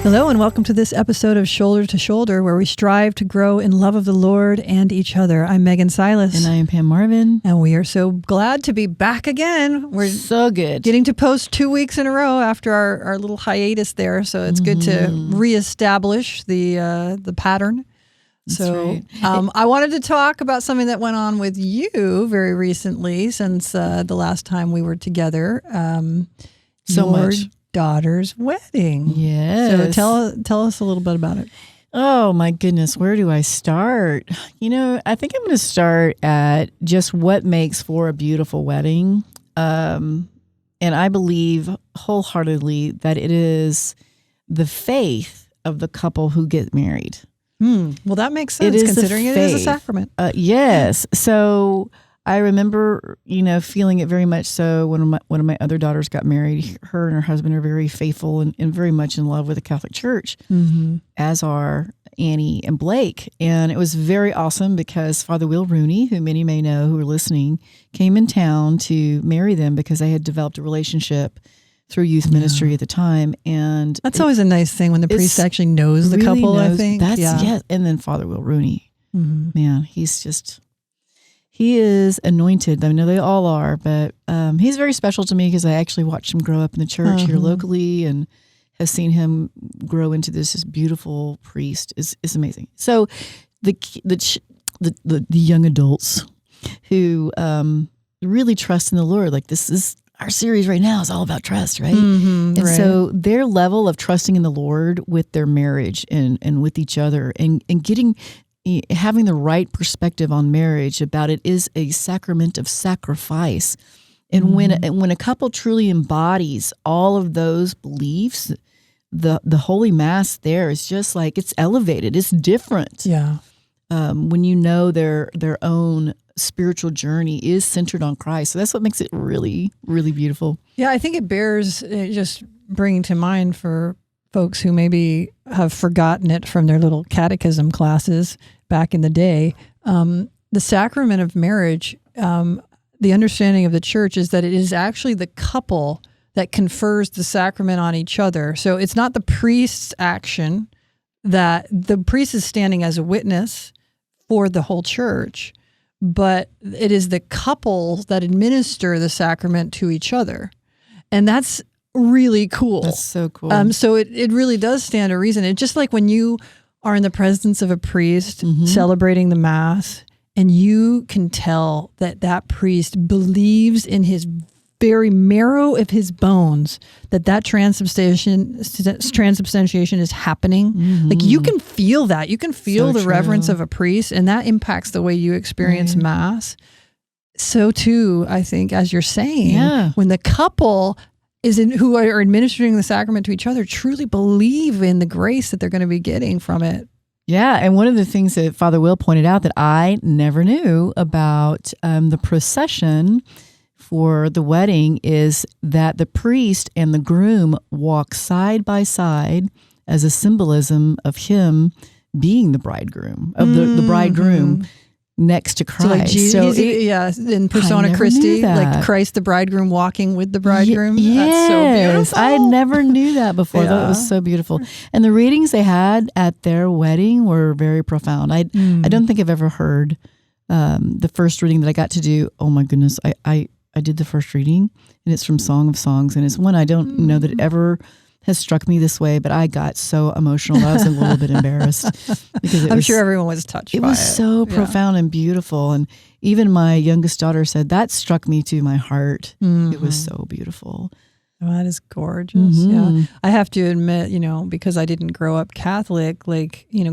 Hello and welcome to this episode of Shoulder to Shoulder, where we strive to grow in love of the Lord and each other. I'm Megan Silas. And I am Pam Marvin. And we are so glad to be back again. We're so good. Getting to post 2 weeks in a row after our little hiatus there. So it's good to reestablish the pattern. That's so right. I wanted to talk about something that went on with you very recently since the last time we were together. So much. Daughter's wedding. Yes. So tell us a little bit about it. Oh my goodness, where do I start? I think I'm going to start at just what makes for a beautiful wedding. And I believe wholeheartedly that it is the faith of the couple who get married. Well, that makes sense considering it is a sacrament. Yes. So I remember, feeling it very much so when one of my other daughters got married. Her and her husband are very faithful and very much in love with the Catholic Church, as are Annie and Blake. And it was very awesome because Father Will Rooney, who many may know who are listening, came in town to marry them because they had developed a relationship through youth ministry at the time. And that's always a nice thing when the priest actually knows the really couple, knows, I think. Yes. And then Father Will Rooney, man, he is anointed. I know they all are, but he's very special to me because I actually watched him grow up in the church here locally and have seen him grow into this beautiful priest. It's amazing. So the young adults who really trust in the Lord, like this is our series right now is all about trust, right? And so their level of trusting in the Lord with their marriage and with each other and having the right perspective on marriage about it is a sacrament of sacrifice. And when a couple truly embodies all of those beliefs, the Holy Mass there is just like, it's elevated. It's different. Yeah. When their own spiritual journey is centered on Christ. So that's what makes it really, really beautiful. Yeah, I think it bears just bringing to mind for folks who maybe have forgotten it from their little catechism classes back in the day. The Sacrament of Marriage, the understanding of the church is that it is actually the couple that confers the sacrament on each other. So it's not the priest's action, that the priest is standing as a witness for the whole church, but it is the couples that administer the sacrament to each other. And that's really cool. That's so cool. So it really does stand to reason. It's just like when you are in the presence of a priest celebrating the Mass, and you can tell that priest believes in his very marrow of his bones that transubstantiation is happening. Like you can feel that. You can feel the reverence of a priest, and that impacts the way you experience Mass. So too, I think, as you're saying, when the couple who are administering the sacrament to each other truly believe in the grace that they're going to be getting from it. Yeah, and one of the things that Father Will pointed out that I never knew about the procession for the wedding is that the priest and the groom walk side by side as a symbolism of him being the bridegroom, of the bridegroom next to Christ. So like Jesus, in persona Christi, like Christ the bridegroom walking with the bridegroom. Yes, that's so beautiful. I never knew that before. That was so beautiful. And the readings they had at their wedding were very profound. I don't think I've ever heard the first reading that I got to do. Oh my goodness, I did the first reading, and it's from Song of Songs, and it's one I don't know that it ever has struck me this way, but I got so emotional. I was a little bit embarrassed because I'm sure everyone was touched by it. It was so profound and beautiful. And even my youngest daughter said, that struck me to my heart. It was so beautiful. Oh, that is gorgeous. Yeah. I have to admit, because I didn't grow up Catholic,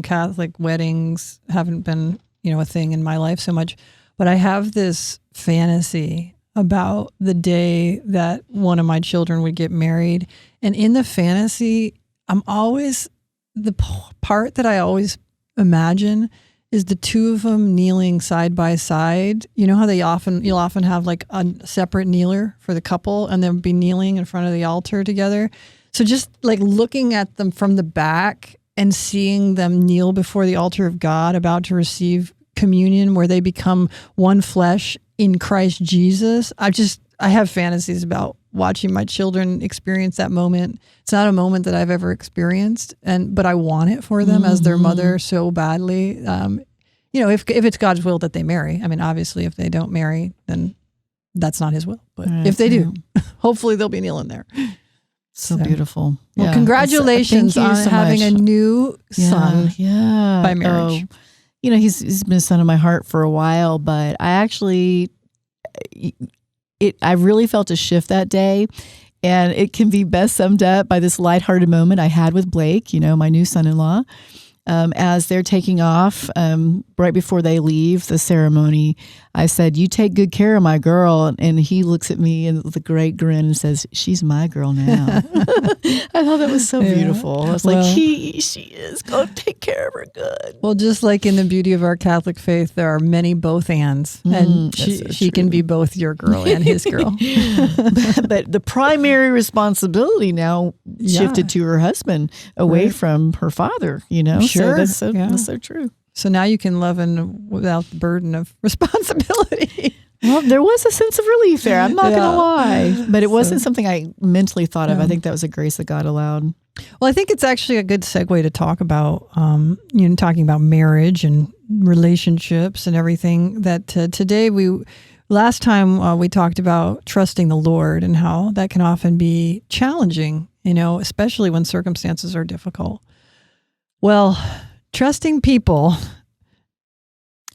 Catholic weddings haven't been, a thing in my life so much, but I have this fantasy about the day that one of my children would get married. And in the fantasy, the part that I always imagine is the two of them kneeling side by side. You know how you'll often have like a separate kneeler for the couple and they'll be kneeling in front of the altar together. So just like looking at them from the back and seeing them kneel before the altar of God about to receive communion where they become one flesh in Christ Jesus. I have fantasies about watching my children experience that moment. It's not a moment that I've ever experienced, but I want it for them as their mother so badly. If it's God's will that they marry. I mean, obviously, if they don't marry, then that's not his will. But if they do, hopefully they'll be kneeling there. So beautiful. Well, congratulations on having a new son by marriage. He's been a son of my heart for a while, but I really felt a shift that day. And it can be best summed up by this lighthearted moment I had with Blake, my new son-in-law. As they're taking off, right before they leave the ceremony, I said, "You take good care of my girl." And he looks at me with a great grin and says, "She's my girl now." I thought that was so beautiful. I was she is going to take care of her good. Well, just like in the beauty of our Catholic faith, there are many both ands, and she can be both your girl and his girl. But the primary responsibility now shifted to her husband, away from her father. Sure. So that's so true. So now you can love without the burden of responsibility. Well, there was a sense of relief there. I'm not going to lie. But it wasn't something I mentally thought of. I think that was a grace that God allowed. Well, I think it's actually a good segue to talk about, talking about marriage and relationships and everything. That today last time we talked about trusting the Lord and how that can often be challenging, especially when circumstances are difficult. Well, trusting people,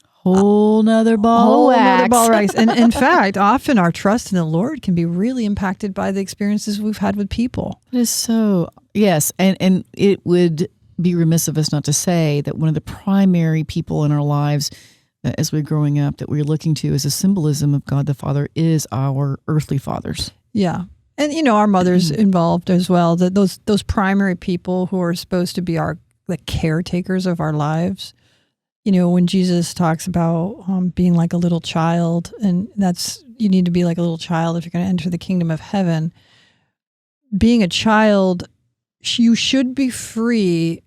whole nother ball of wax. And in fact, often our trust in the Lord can be really impacted by the experiences we've had with people. It is so, yes. And it would be remiss of us not to say that one of the primary people in our lives as we're growing up that we're looking to as a symbolism of God the Father is our earthly fathers. Yeah. And, our mothers involved as well, that those primary people who are supposed to be the caretakers of our lives. When Jesus talks about being like a little child, and you need to be like a little child if you're going to enter the kingdom of heaven. Being a child, you should be free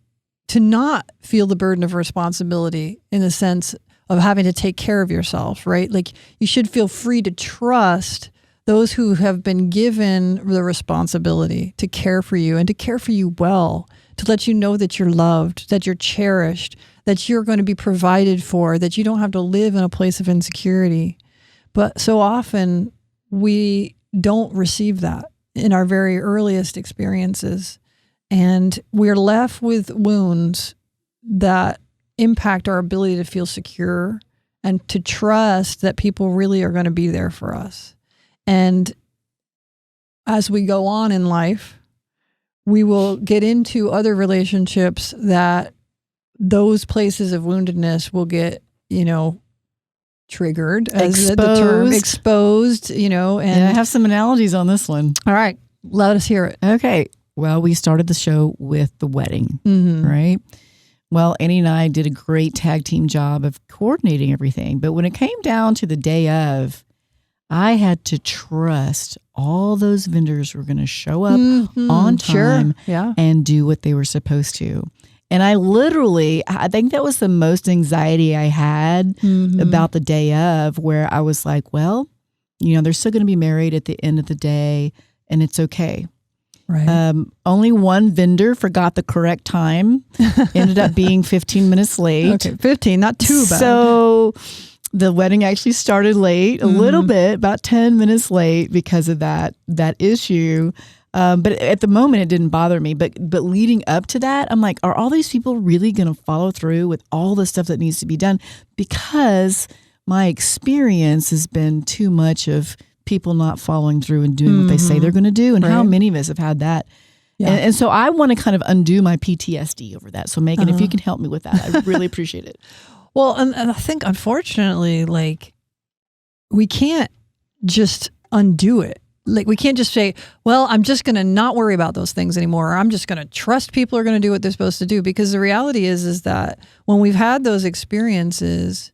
to not feel the burden of responsibility in the sense of having to take care of yourself, right? Like you should feel free to trust those who have been given the responsibility to care for you and to care for you well, to let you know that you're loved, that you're cherished, that you're going to be provided for, that you don't have to live in a place of insecurity. But so often we don't receive that in our very earliest experiences. And we're left with wounds that impact our ability to feel secure and to trust that people really are going to be there for us. And as we go on in life, we will get into other relationships that those places of woundedness will get, triggered as the term exposed, and I have some analogies on this one. All right, let us hear it. Okay. Well, we started the show with the wedding, right? Well, Annie and I did a great tag team job of coordinating everything. But when it came down to the day of, I had to trust all those vendors were going to show up on time and do what they were supposed to. And I think that was the most anxiety I had about the day of, where I was like, well, they're still going to be married at the end of the day and it's okay. Right. Only one vendor forgot the correct time, ended up being 15 minutes late. Okay, 15, not too bad. So the wedding actually started late, a little bit, about 10 minutes late because of that issue. But at the moment, it didn't bother me. But leading up to that, I'm like, are all these people really going to follow through with all the stuff that needs to be done? Because my experience has been too much of people not following through and doing what they say they're going to do. And how many of us have had that? Yeah. And so I want to kind of undo my PTSD over that. So Megan, if you can help me with that, I really appreciate it. Well, and I think, unfortunately, we can't just undo it. We can't just say, well, I'm just going to not worry about those things anymore. Or I'm just going to trust people are going to do what they're supposed to do. Because the reality is that when we've had those experiences,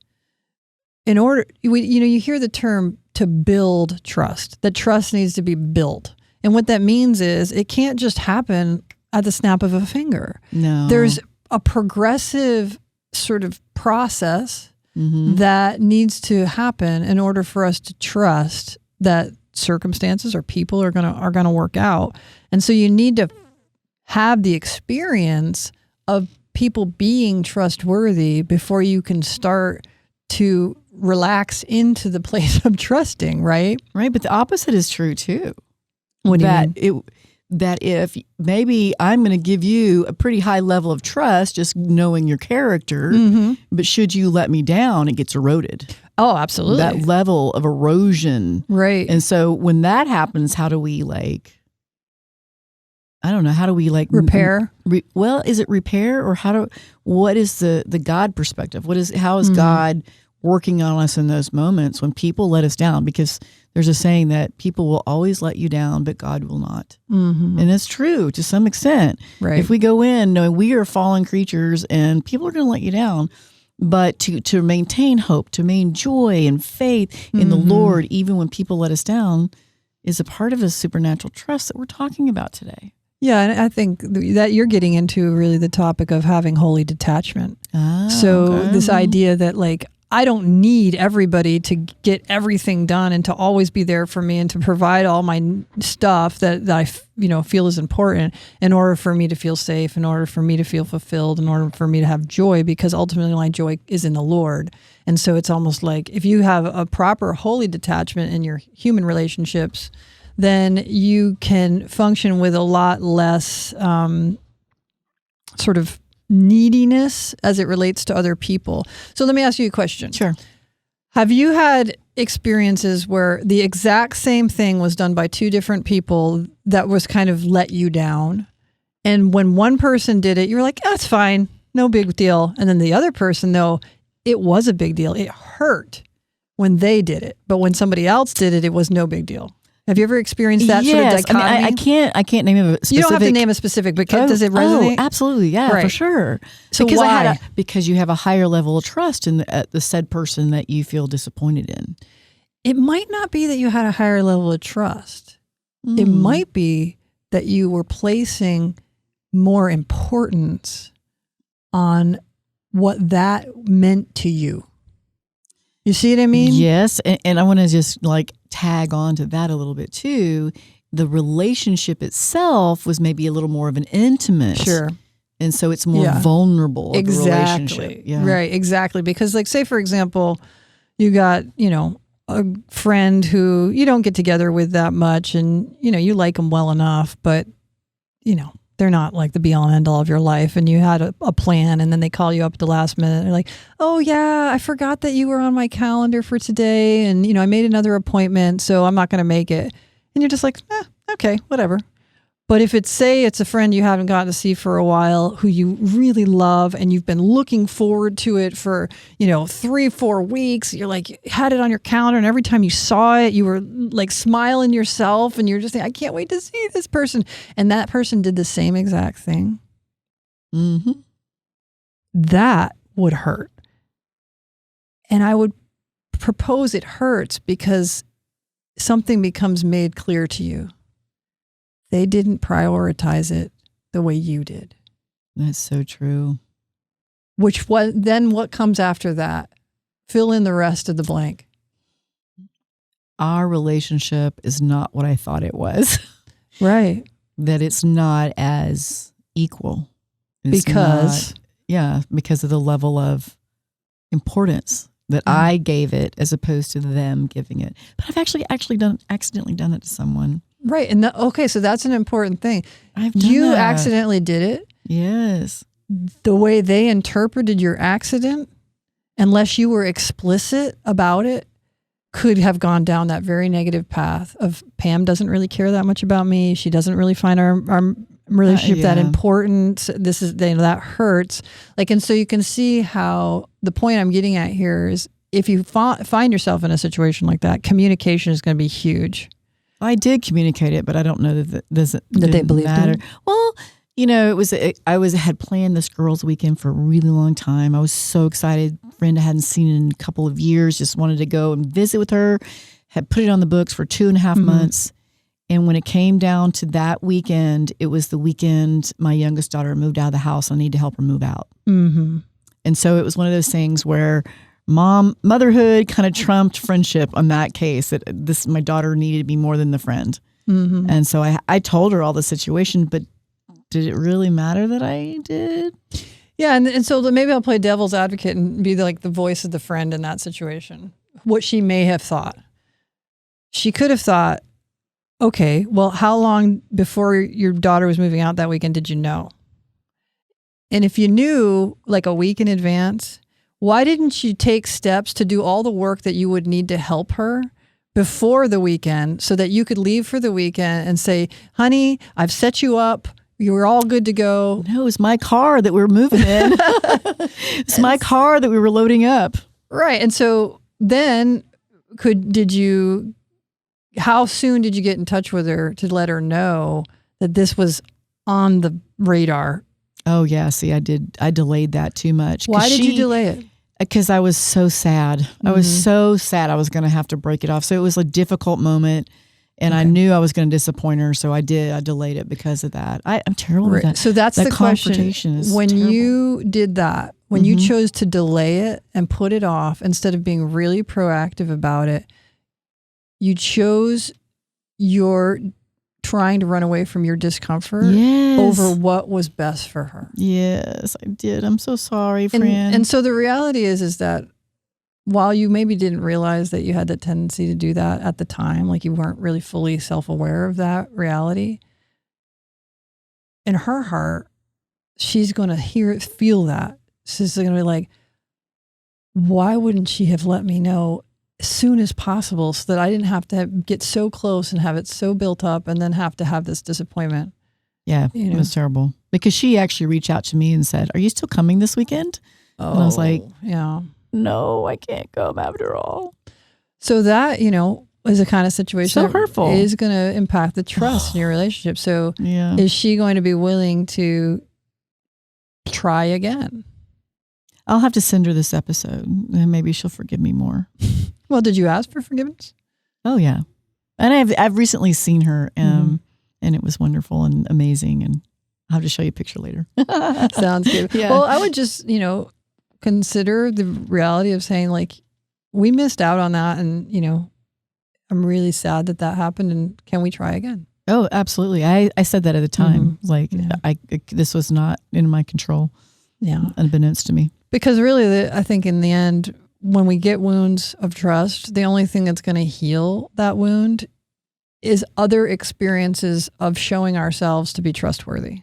you hear the term to build trust, that trust needs to be built. And what that means is it can't just happen at the snap of a finger. No. There's a progressive sort of process that needs to happen in order for us to trust that circumstances or people are gonna work out. And so you need to have the experience of people being trustworthy before you can start to relax into the place of trusting, right? Right, but the opposite is true too. What do you mean? That if maybe I'm going to give you a pretty high level of trust, just knowing your character, but should you let me down, it gets eroded. Oh, absolutely. That level of erosion. Right. And so when that happens, how do we repair? Well, is it repair or what is the God perspective? How is God working on us in those moments when people let us down? Because there's a saying that people will always let you down, but God will not. And it's true to some extent. Right. If we go in knowing we are fallen creatures and people are going to let you down, but to maintain hope, to maintain joy and faith in the Lord, even when people let us down, is a part of a supernatural trust that we're talking about today. Yeah, and I think that you're getting into really the topic of having holy detachment. This idea that I don't need everybody to get everything done and to always be there for me and to provide all my stuff that I feel is important in order for me to feel safe, in order for me to feel fulfilled, in order for me to have joy, because ultimately my joy is in the Lord. And so it's almost like if you have a proper holy detachment in your human relationships, then you can function with a lot less sort of neediness as it relates to other people. So let me ask you a question. Sure. Have you had experiences where the exact same thing was done by two different people that was kind of let you down? And when one person did it, you were like, that's fine, no big deal. And then the other person, though, it was a big deal. It hurt when they did it. But when somebody else did it, it was no big deal. Have you ever experienced that sort of dichotomy? I can't name a specific. You don't have to name a specific, but does it resonate? Oh, absolutely, yeah, right. For sure. So why? Because you have a higher level of trust in the said person that you feel disappointed in. It might not be that you had a higher level of trust. It might be that you were placing more importance on what that meant to you. You see what I mean? Yes, and I want to just tag on to that a little bit too. The relationship itself was maybe a little more of an intimate. Sure. And so it's more vulnerable. Exactly. Relationship. Yeah. Right, exactly. Because say for example, you got, a friend who you don't get together with that much and, you like them well enough, but, they're not like the be all and end all of your life. And you had a plan and then they call you up at the last minute. They're like, oh yeah, I forgot that you were on my calendar for today. And, I made another appointment, so I'm not going to make it. And you're just like, okay, whatever. But if it's a friend you haven't gotten to see for a while who you really love and you've been looking forward to it for, 3-4 weeks, you're like, you had it on your calendar and every time you saw it, you were like smiling yourself and you're just saying, I can't wait to see this person. And that person did the same exact thing. That would hurt. And I would propose it hurts because something becomes made clear to you. They didn't prioritize it the way you did. That's so true. Then what comes after that? Fill in the rest of the blank. Our relationship is not what I thought it was. Right. That it's not as equal. Because of the level of importance that I gave it as opposed to them giving it. But I've actually accidentally done that to someone. Right. And so that's an important thing. You accidentally did it. Yes. The way they interpreted your accident, unless you were explicit about it, could have gone down that very negative path of Pam doesn't really care that much about me. She doesn't really find our relationship that important. That hurts. And so you can see how the point I'm getting at here is if you find yourself in a situation like that, communication is going to be huge. I did communicate it, but I don't know that they believed it. Well, I had planned this girls' weekend for a really long time. I was so excited. Friend I hadn't seen in a couple of years, just wanted to go and visit with her. Had put it on the books for 2.5 months. And when it came down to that weekend, it was the weekend my youngest daughter moved out of the house. I need to help her move out. And so it was one of those things where motherhood kind of trumped friendship on that case. That my daughter needed me more than the friend. Mm-hmm. And so I told her all the situation, but did it really matter that I did? Yeah. And so maybe I'll play devil's advocate and be like the voice of the friend in that situation. What she may have thought. She could have thought, okay, well, how long before your daughter was moving out that weekend did you know? And if you knew like a week in advance, why didn't you take steps to do all the work that you would need to help her before the weekend so that you could leave for the weekend and say, honey, I've set you up. You're all good to go. No, it's my car that we were moving in. It's my car that we were loading up. Right. And so then how soon did you get in touch with her to let her know that this was on the radar? Oh, yeah. See, I delayed that too much. Why did you delay it? Because I was so sad. Mm-hmm. I was so sad I was going to have to break it off. So it was a difficult moment, and I knew I was going to disappoint her. So I did. I delayed it because of that. I'm terrible with that. So that's the question. When terrible. You did that, when you chose to delay it and put it off instead of being really proactive about it, you chose your trying to run away from your discomfort over what was best for her. Yes, I did. I'm so sorry, friend. And so the reality is that while you maybe didn't realize that you had the tendency to do that at the time, like you weren't really fully self-aware of that reality, in her heart, she's going to feel that. She's going to be like, why wouldn't she have let me know as soon as possible so that I didn't have to get so close and have it so built up and then have to have this disappointment? Yeah, it was terrible. Because she actually reached out to me and said, are you still coming this weekend? Oh, and I was like, yeah, no, I can't come after all. So that, is a kind of situation so hurtful. That is going to impact the trust in your relationship. So is she going to be willing to try again? I'll have to send her this episode and maybe she'll forgive me more. Well, did you ask for forgiveness? Oh, yeah. And I've recently seen her and it was wonderful and amazing. And I'll have to show you a picture later. Sounds good. Yeah. Well, I would just, consider the reality of saying like, we missed out on that. And, I'm really sad that happened. And can we try again? Oh, absolutely. I said that at the time. Like this was not in my control. Yeah. Unbeknownst to me. Because really, I think in the end, when we get wounds of trust, the only thing that's going to heal that wound is other experiences of showing ourselves to be trustworthy.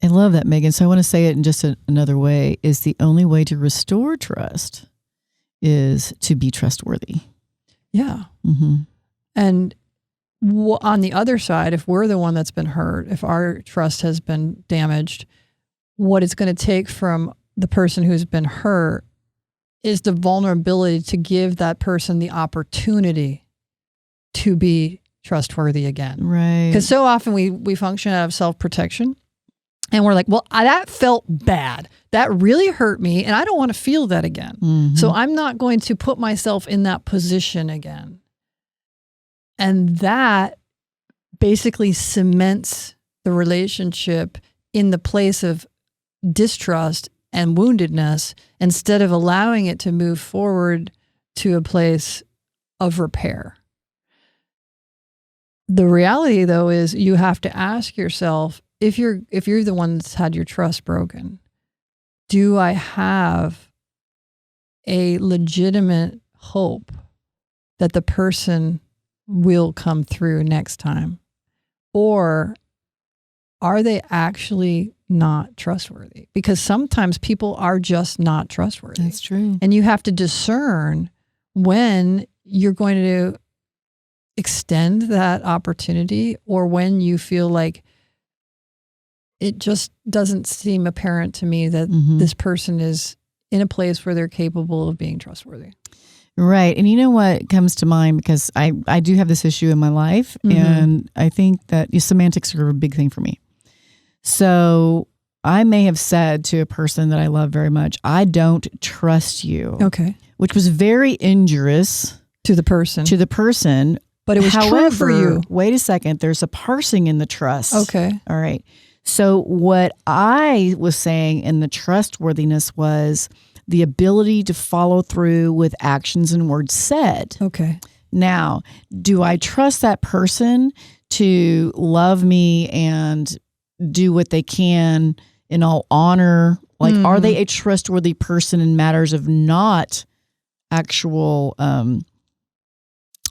I love that, Megan. So I want to say it in just another way, is the only way to restore trust is to be trustworthy. Yeah. Mm-hmm. And on the other side, if we're the one that's been hurt, if our trust has been damaged, what it's going to take from the person who's been hurt is the vulnerability to give that person the opportunity to be trustworthy again. Right. Because so often we function out of self-protection and we're like, well, that felt bad. That really hurt me and I don't want to feel that again. Mm-hmm. So I'm not going to put myself in that position again. And that basically cements the relationship in the place of distrust and woundedness instead of allowing it to move forward to a place of repair. The reality, though, is you have to ask yourself, if you're the one that's had your trust broken, do I have a legitimate hope that the person will come through next time? Or are they actually not trustworthy? Because sometimes people are just not trustworthy. That's true. And you have to discern when you're going to extend that opportunity or when you feel like it just doesn't seem apparent to me that this person is in a place where they're capable of being trustworthy. Right. And you know what comes to mind, because I do have this issue in my life, and I think that semantics are a big thing for me. So I may have said to a person that I love very much, I don't trust you. Okay. Which was very injurious to the person. But it was true for you. Wait a second. There's a parsing in the trust. Okay. All right. So what I was saying in the trustworthiness was the ability to follow through with actions and words said. Okay. Now, do I trust that person to love me and do what they can in all honor? Like, are they a trustworthy person in matters of not actual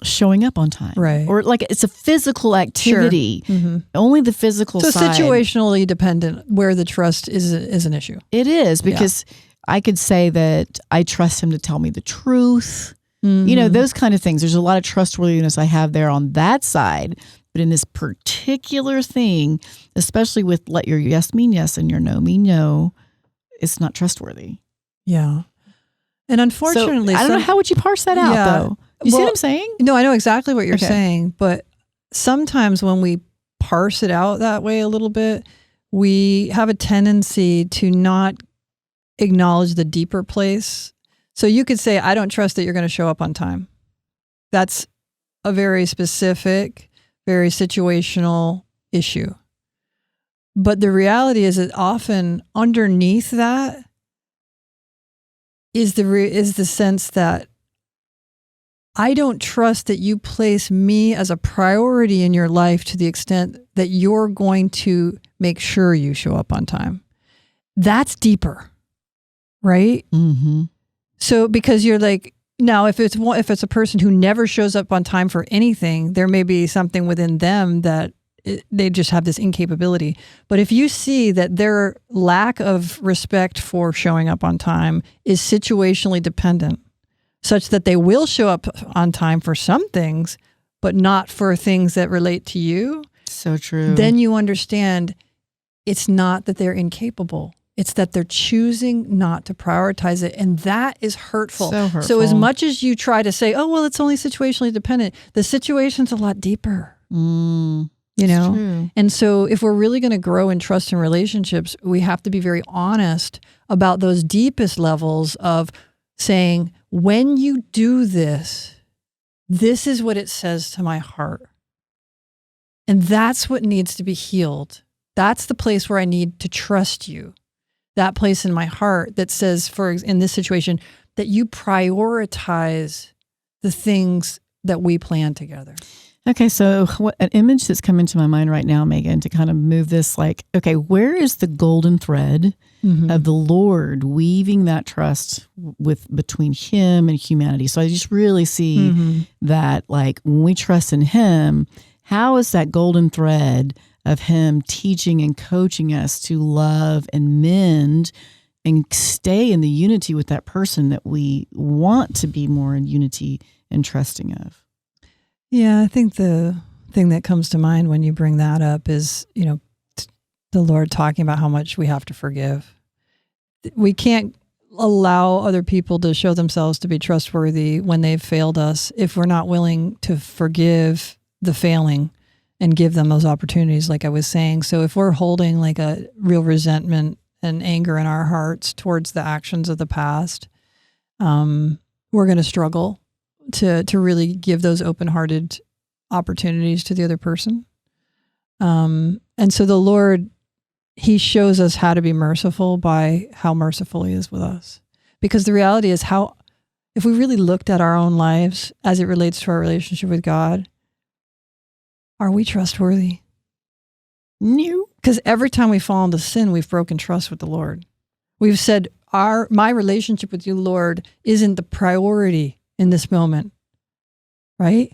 showing up on time? Right. Or like it's a physical activity. Sure. Only the physical side. So situationally dependent where the trust is an issue. It is, because I could say that I trust him to tell me the truth. Those kind of things. There's a lot of trustworthiness I have there on that side. But in this particular thing, especially with let your yes mean yes and your no mean no, it's not trustworthy. Yeah. And unfortunately, I don't know, how would you parse that out though? You see what I'm saying? No, I know exactly what you're saying. But sometimes when we parse it out that way a little bit, we have a tendency to not acknowledge the deeper place. So you could say, I don't trust that you're going to show up on time. That's a very specific, very situational issue. But the reality is that often underneath that is the sense that I don't trust that you place me as a priority in your life to the extent that you're going to make sure you show up on time. That's deeper, right? Mm-hmm. So because you're like, now if it's a person who never shows up on time for anything, there may be something within them that they just have this incapability. But if you see that their lack of respect for showing up on time is situationally dependent, such that they will show up on time for some things, but not for things that relate to you. So true. Then you understand it's not that they're incapable. It's that they're choosing not to prioritize it. And that is hurtful. So hurtful. So as much as you try to say, oh, well, it's only situationally dependent, the situation's a lot deeper. True. And so if we're really going to grow in trust and relationships, we have to be very honest about those deepest levels of saying, when you do this, this is what it says to my heart. And that's what needs to be healed. That's the place where I need to trust you. That place in my heart that says, in this situation, that you prioritize the things that we plan together. Okay, so an image that's come into my mind right now, Megan, to kind of move this, like, okay, where is the golden thread of the Lord weaving that trust between Him and humanity? So I just really see that, like, when we trust in Him, how is that golden thread of Him teaching and coaching us to love and mend and stay in the unity with that person that we want to be more in unity and trusting of? Yeah, I think the thing that comes to mind when you bring that up is, the Lord talking about how much we have to forgive. We can't allow other people to show themselves to be trustworthy when they've failed us if we're not willing to forgive the failing and give them those opportunities, like I was saying. So if we're holding like a real resentment and anger in our hearts towards the actions of the past, we're going to struggle to really give those open-hearted opportunities to the other person. And so the Lord, He shows us how to be merciful by how merciful He is with us. Because the reality is if we really looked at our own lives as it relates to our relationship with God, are we trustworthy? No. Because every time we fall into sin, we've broken trust with the Lord. We've said, my relationship with you, Lord, isn't the priority in this moment, right?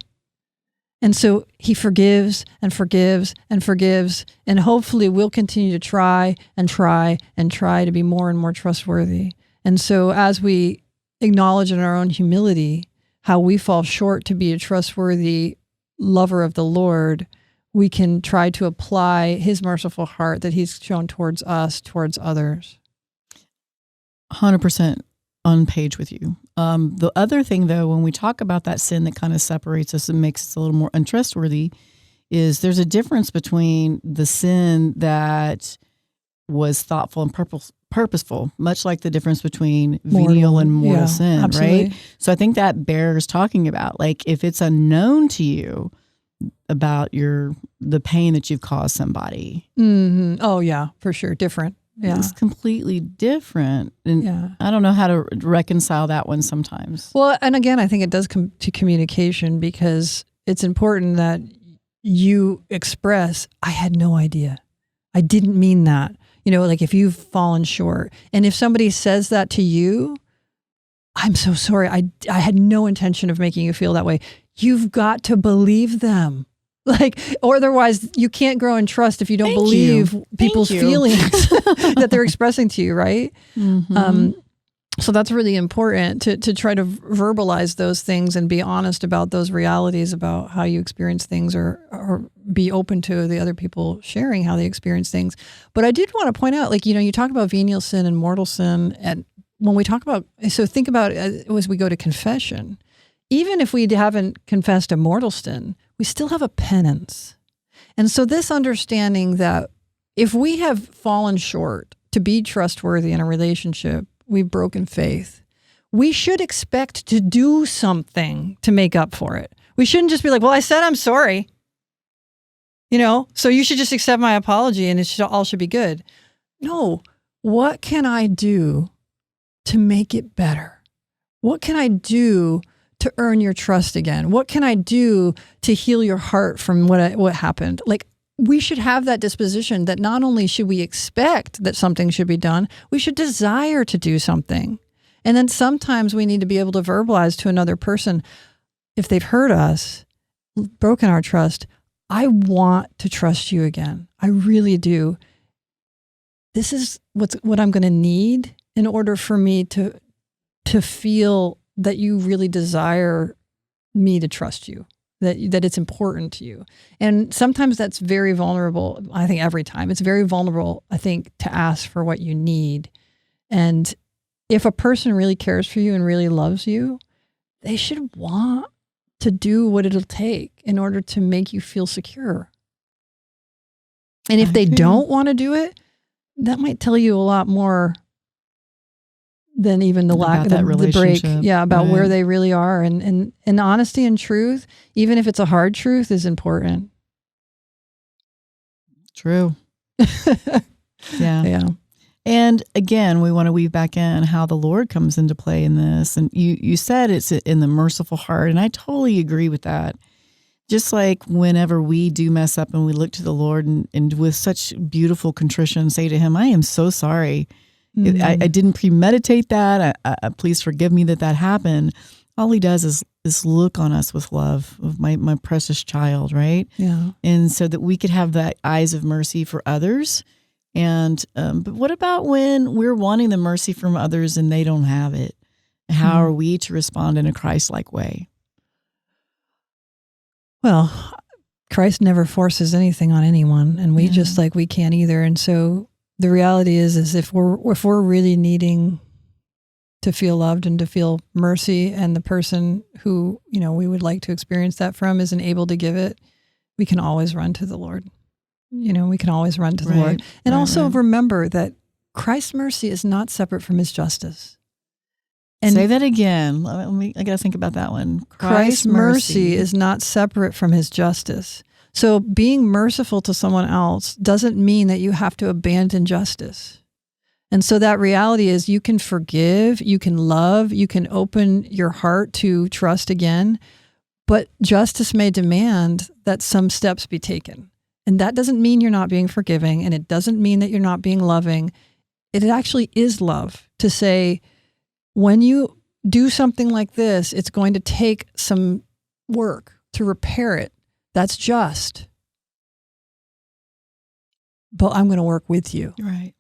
And so He forgives and forgives and forgives, and hopefully we'll continue to try and try and try to be more and more trustworthy. And so as we acknowledge in our own humility how we fall short to be a trustworthy lover of the Lord, we can try to apply His merciful heart that He's shown towards us, towards others. 100% on page with you. The other thing, though, when we talk about that sin that kind of separates us and makes us a little more untrustworthy, is there's a difference between the sin that was thoughtful and purposeful, much like the difference between venial and mortal sin, absolutely. Right? So I think that bears talking about. Like, if it's unknown to you about the pain that you've caused somebody. Mm-hmm. Oh, yeah, for sure. Different. is completely different. And I don't know how to reconcile that one sometimes. Well, and again, I think it does come to communication, because it's important that you express, I had no idea. I didn't mean that. Like if you've fallen short, and if somebody says that to you, I'm so sorry. I had no intention of making you feel that way. You've got to believe them. Or otherwise you can't grow in trust if you don't believe people's feelings that they're expressing to you, right? Mm-hmm. So that's really important to try to verbalize those things and be honest about those realities about how you experience things, or be open to the other people sharing how they experience things. But I did want to point out, you talk about venial sin and mortal sin, and when we talk about, so think about it as we go to confession, even if we haven't confessed a mortal sin, we still have a penance. And so this understanding that if we have fallen short to be trustworthy in a relationship, we've broken faith, we should expect to do something to make up for it. We shouldn't just be like, well, I said I'm sorry, so you should just accept my apology and all should be good. No, what can I do to make it better? What can I do to earn your trust again? What can I do to heal your heart from what happened? We should have that disposition that not only should we expect that something should be done, we should desire to do something. And then sometimes we need to be able to verbalize to another person, if they've hurt us, broken our trust, I want to trust you again. I really do. This is what I'm going to need in order for me to feel that you really desire me to trust you, that it's important to you. And sometimes that's very vulnerable. I think every time it's very vulnerable, I think, to ask for what you need. And if a person really cares for you and really loves you, they should want to do what it'll take in order to make you feel secure. And if they don't want to do it, that might tell you a lot more than even the lack of the break. Yeah, about where they really are. And honesty and truth, even if it's a hard truth, is important. True. Yeah. And again, we want to weave back in how the Lord comes into play in this. And you said it's in the merciful heart, and I totally agree with that. Just like whenever we do mess up and we look to the Lord and with such beautiful contrition say to him, I am so sorry. Mm-hmm. I didn't premeditate that. Please forgive me that happened. All he does is look on us with love of my precious child, right? Yeah. And so that we could have that eyes of mercy for others. And but what about when we're wanting the mercy from others and they don't have it? How are we to respond in a Christ-like way? Well, Christ never forces anything on anyone, and we just we can't either. And so the reality is if we're really needing to feel loved and to feel mercy, and the person who we would like to experience that from isn't able to give it, we can always run to the Lord. We can always run to the Lord. And also remember that Christ's mercy is not separate from his justice. And say that again. I got to think about that one. Christ's mercy is not separate from his justice. So being merciful to someone else doesn't mean that you have to abandon justice. And so that reality is you can forgive, you can love, you can open your heart to trust again, but justice may demand that some steps be taken. And that doesn't mean you're not being forgiving, and it doesn't mean that you're not being loving. It actually is love to say, when you do something like this, it's going to take some work to repair it. That's just. But I'm going to work with you. Right.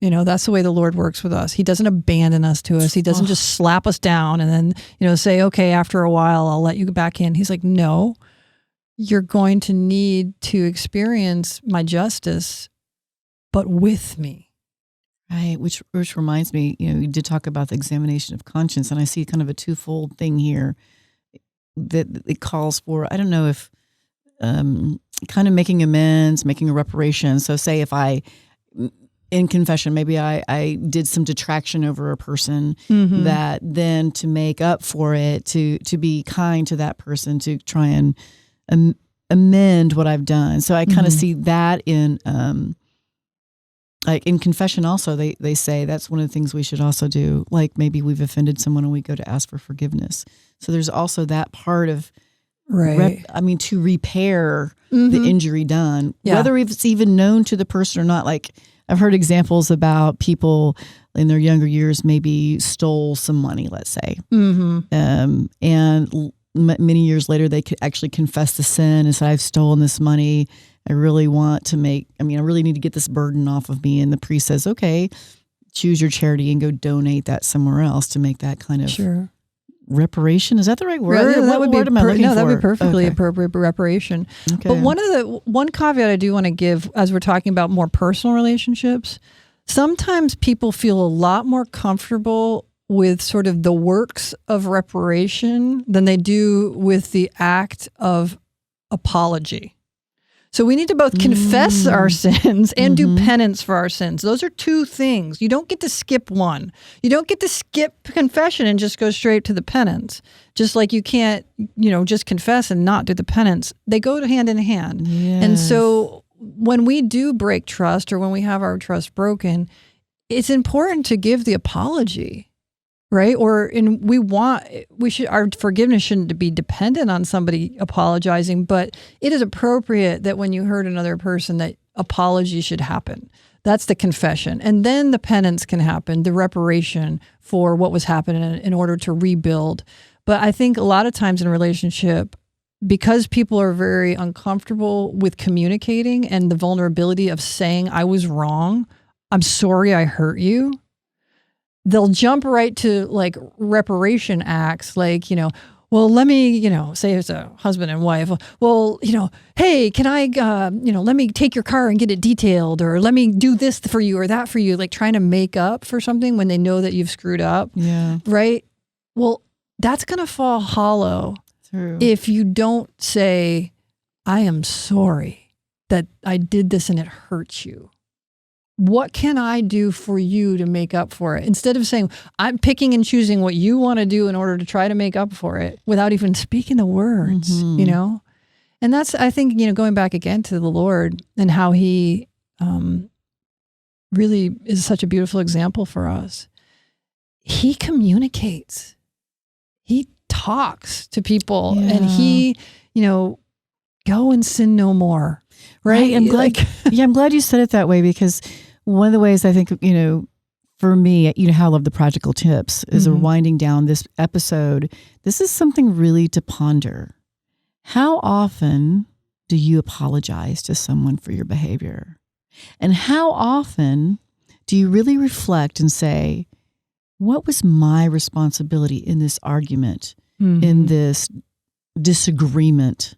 That's the way the Lord works with us. He doesn't abandon us to us. He doesn't just slap us down and then, say, okay, after a while, I'll let you back in. He's like, no, you're going to need to experience my justice, but with me. Right, which reminds me, you did talk about the examination of conscience, and I see kind of a twofold thing here that it calls for. I don't know if kind of making amends, making a reparation. So say if in confession, maybe I did some detraction over a person, that then to make up for it, to be kind to that person, to try and amend what I've done. So I kind of see that in Like in confession also, they say that's one of the things we should also do. Like maybe we've offended someone and we go to ask for forgiveness. So there's also that part of, right. to repair the injury done, whether it's even known to the person or not. Like I've heard examples about people in their younger years maybe stole some money, let's say. And many years later, they could actually confess the sin and say, I've stolen this money. I really need to get this burden off of me. And the priest says, okay, choose your charity and go donate that somewhere else to make that kind of reparation. Is that the right word? Right, what word am I looking for? That would be perfectly appropriate reparation. Okay. But one caveat I do want to give as we're talking about more personal relationships, sometimes people feel a lot more comfortable with sort of the works of reparation than they do with the act of apology. So we need to both confess our sins and do penance for our sins. Those are two things. You don't get to skip one. You don't get to skip confession and just go straight to the penance. Just like you can't, just confess and not do the penance. They go hand in hand. Yes. And so when we do break trust or when we have our trust broken, it's important to give the apology. Right? Our forgiveness shouldn't be dependent on somebody apologizing, but it is appropriate that when you hurt another person, that apology should happen. That's the confession. And then the penance can happen, the reparation for what was happening in order to rebuild. But I think a lot of times in a relationship, because people are very uncomfortable with communicating and the vulnerability of saying, I was wrong, I'm sorry I hurt you, they'll jump right to like reparation acts, like, well, let me, say it's a husband and wife. Well, hey, can I, let me take your car and get it detailed, or let me do this for you or that for you, like trying to make up for something when they know that you've screwed up. Yeah. Right. Well, that's going to fall hollow. True. If you don't say, I am sorry that I did this and it hurts you. What can I do for you to make up for it? Instead of saying, I'm picking and choosing what you want to do in order to try to make up for it without even speaking the words, And that's, I think, going back again to the Lord and how he really is such a beautiful example for us. He communicates. He talks to people and he, go and sin no more. Right. I'm glad, I'm glad you said it that way, because one of the ways I think, for me, how I love the practical tips is we're winding down this episode. This is something really to ponder. How often do you apologize to someone for your behavior? And how often do you really reflect and say, what was my responsibility in this argument, in this disagreement?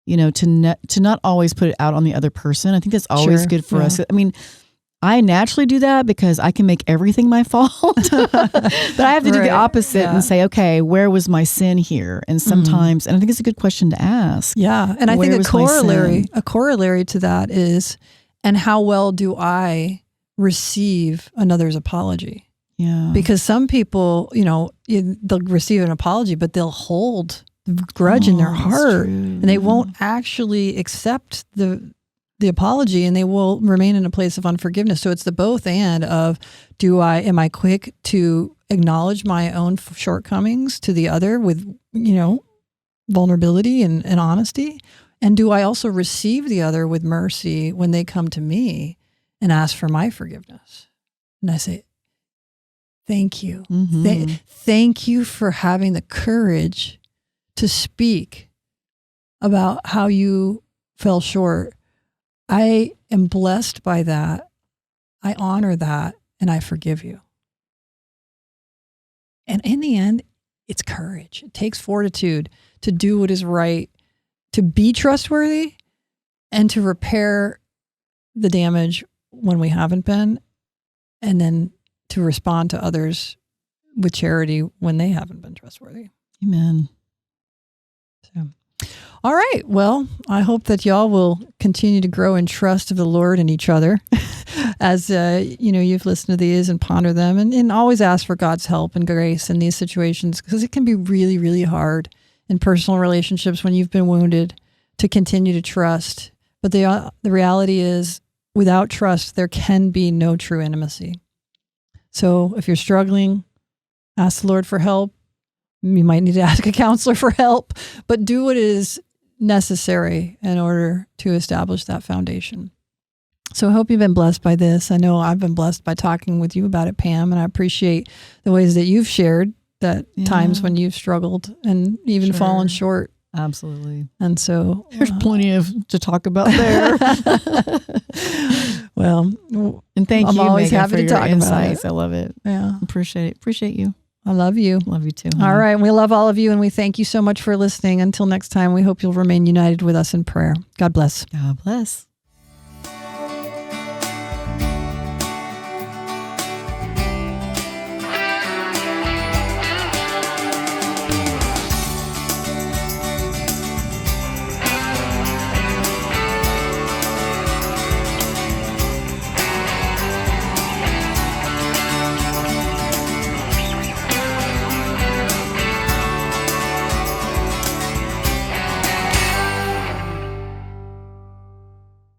To not always put it out on the other person. I think that's always good for us. I mean, I naturally do that because I can make everything my fault, but I have to do the opposite and say, okay, where was my sin here? And sometimes, and I think it's a good question to ask. Yeah. And I think a corollary to that is, and how well do I receive another's apology? Yeah. Because some people, they'll receive an apology, but they'll hold grudge in their heart, and they won't actually accept the apology, and they will remain in a place of unforgiveness. So it's the both and of, am I quick to acknowledge my own shortcomings to the other with, vulnerability and honesty? And do I also receive the other with mercy when they come to me and ask for my forgiveness? And I say, thank you. Thank you for having the courage to speak about how you fell short. I am blessed by that. I honor that, and I forgive you. And in the end, it's courage. It takes fortitude to do what is right, to be trustworthy, and to repair the damage when we haven't been, and then to respond to others with charity when they haven't been trustworthy. Amen. All right. Well, I hope that y'all will continue to grow in trust of the Lord and each other as, you've listened to these and ponder them, and always ask for God's help and grace in these situations, because it can be really, really hard in personal relationships when you've been wounded to continue to trust. But the reality is without trust, there can be no true intimacy. So if you're struggling, ask the Lord for help. You might need to ask a counselor for help, but do what is necessary in order to establish that foundation. So I hope you've been blessed by this. I know I've been blessed by talking with you about it, Pam, and I appreciate the ways that you've shared that times when you've struggled and even fallen short. Absolutely. And so there's plenty to talk about there. Well, and thank you. I'm always Megan, happy for to your talk insights. about it. I love it. Yeah. Appreciate you. I love you. Love you too. All right. We love all of you and we thank you so much for listening. Until next time, we hope you'll remain united with us in prayer. God bless. God bless.